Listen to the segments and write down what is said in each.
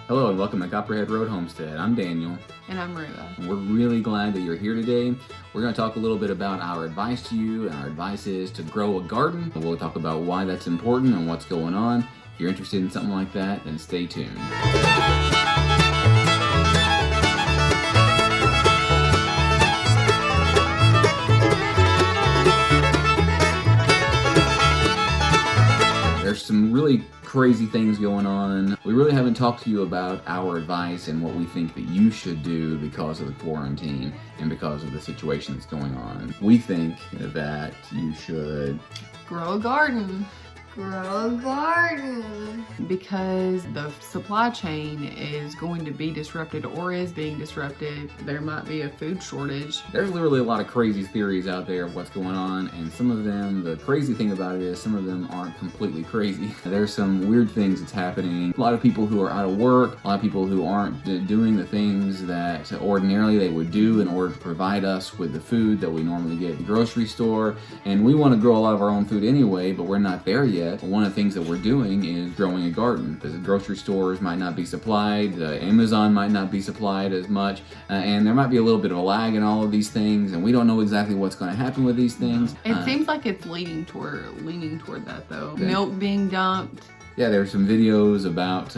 Hello and welcome to COPPERHEAD Road Homestead. I'm Daniel. And I'm Ruba. And we're really glad that you're here today. We're going to talk a little bit about our advice to you, and our advice is to grow a garden. We'll talk about why that's important and what's going on. If you're interested in something like that, then stay tuned. There's some really crazy things going on. We really haven't talked to you about our advice and what we think that you should do because of the quarantine and because of the situation that's going on. We think that you should grow a garden. Grow a garden. Because the supply chain is going to be disrupted or is being disrupted. There might be a food shortage. There's literally a lot of crazy theories out there of what's going on, and some of them, the crazy thing about it is some of them aren't completely crazy. There's some weird things that's happening. A lot of people who are out of work, a lot of people who aren't doing the things that ordinarily they would do in order to provide us with the food that we normally get at the grocery store. And we want to grow a lot of our own food anyway, but we're not there yet. One of the things that we're doing is growing a garden. The grocery stores might not be supplied, Amazon might not be supplied as much, and there might be a little bit of a lag in all of these things, and we don't know exactly what's going to happen with these things. It seems like it's leaning toward that though. Okay. Milk being dumped. Yeah, there's some videos about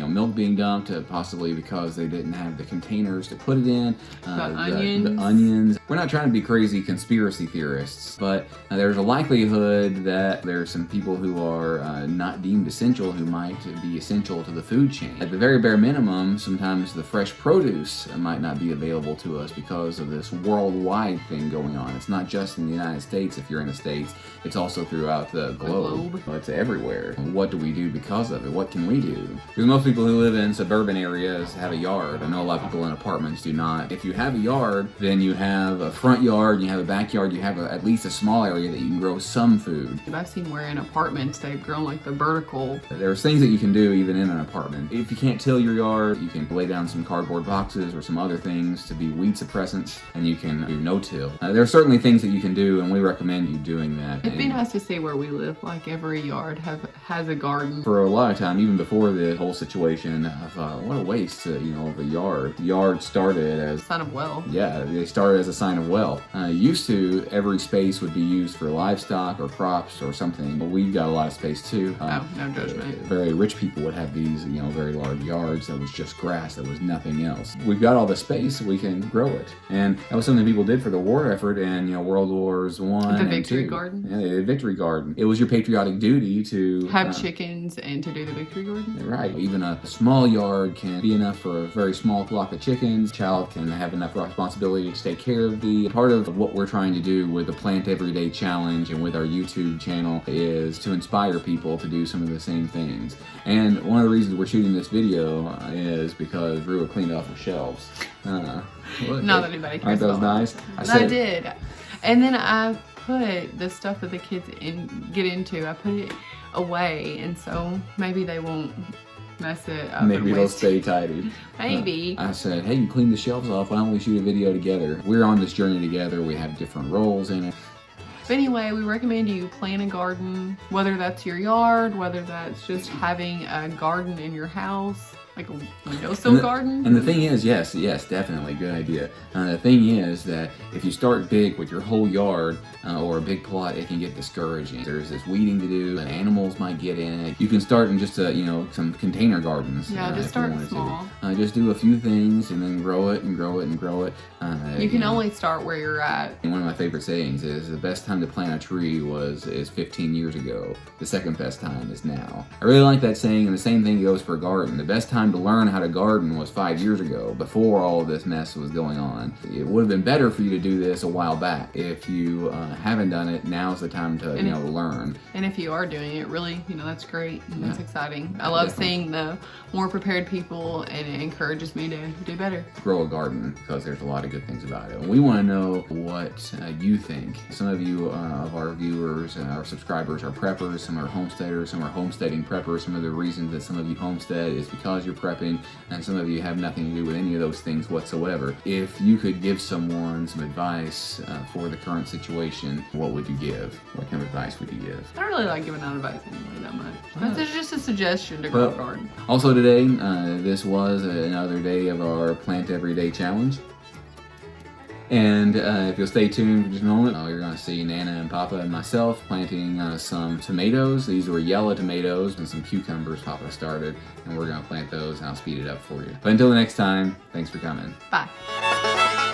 milk being dumped, possibly because they didn't have the containers to put it in. The onions. We're not trying to be crazy conspiracy theorists, but there's a likelihood that there's some people who are not deemed essential who might be essential to the food chain. At the very bare minimum, sometimes the fresh produce might not be available to us because of this worldwide thing going on. It's not just in the United States if you're in the States, it's also throughout the globe. It's everywhere. What do we do because of it? What can we do? Because most people who live in suburban areas have a yard. I know a lot of people in apartments do not. If you have a yard, then you have a front yard, you have a backyard, you have at least a small area that you can grow some food. I've seen where in apartments they've grown like the vertical. There's things that you can do even in an apartment. If you can't till your yard, you can lay down some cardboard boxes or some other things to be weed suppressants, and you can do no-till. There are certainly things that you can do, and we recommend you doing that. It'd be nice to see where we live, like every yard has a garden. For a lot of time, even before the whole situation, I thought, what a waste, of a yard. The yard started as a sign of wealth. Yeah, they started as a sign of wealth. Used to, every space would be used for livestock or crops or something, but we've got a lot of space too. No judgment. Very rich people would have these, very large yards that was just grass, that was nothing else. We've got all the space, we can grow it. And that was something people did for the war effort in, World Wars I and II. The victory garden? Yeah, the victory garden. It was your patriotic duty to have chickens and to do the victory garden? Right. Even a small yard can be enough for a very small flock of chickens. A child can have enough responsibility to take care of the part of what we're trying to do with the Plant Everyday Challenge and with our YouTube channel is to inspire people to do some of the same things. And one of the reasons we're shooting this video is because Rua cleaned off the shelves. Not that anybody cares. Aren't those nice? I did. And then I put the stuff that the kids get into, I put it away, and so maybe they won't mess it up. Maybe they'll stay tidy. Maybe. I said, hey, you cleaned the shelves off, why don't we shoot a video together? We're on this journey together, we have different roles in it. But anyway, we recommend you plant a garden, whether that's your yard, whether that's just having a garden in your house. Like a windowsill garden? And the thing is, yes, definitely, good idea. The thing is that if you start big with your whole yard or a big plot, it can get discouraging. There's this weeding to do, and animals might get in it. You can start in just some container gardens. Yeah, just start small. Just do a few things and then grow it and grow it and grow it. You can only start where you're at. And one of my favorite sayings is the best time to plant a tree is 15 years ago. The second best time is now. I really like that saying, and the same thing goes for a garden. The best time to learn how to garden was 5 years ago, before all of this mess was going on. It would have been better for you to do this a while back. If you haven't done it, now's the time to learn. And if you are doing it, really, that's great. That's exciting. I love seeing the more prepared people, and it encourages me to do better. Grow a garden, because there's a lot of good things about it. We want to know what you think. Some of you few of our viewers, our subscribers are preppers, some are homesteaders, some are homesteading preppers. Some of the reasons that some of you homestead is because you're prepping, and some of you have nothing to do with any of those things whatsoever. If you could give someone some advice for the current situation, what would you give? What kind of advice would you give? I don't really like giving out advice anyway that much. But it's just a suggestion to Well, grow a garden. Also today, this was another day of our Plant Everyday Challenge. And if you'll stay tuned for just a moment, you're going to see Nana and Papa and myself planting some tomatoes. These were yellow tomatoes and some cucumbers Papa started, and we're going to plant those, and I'll speed it up for you. But until the next time, thanks for coming. Bye.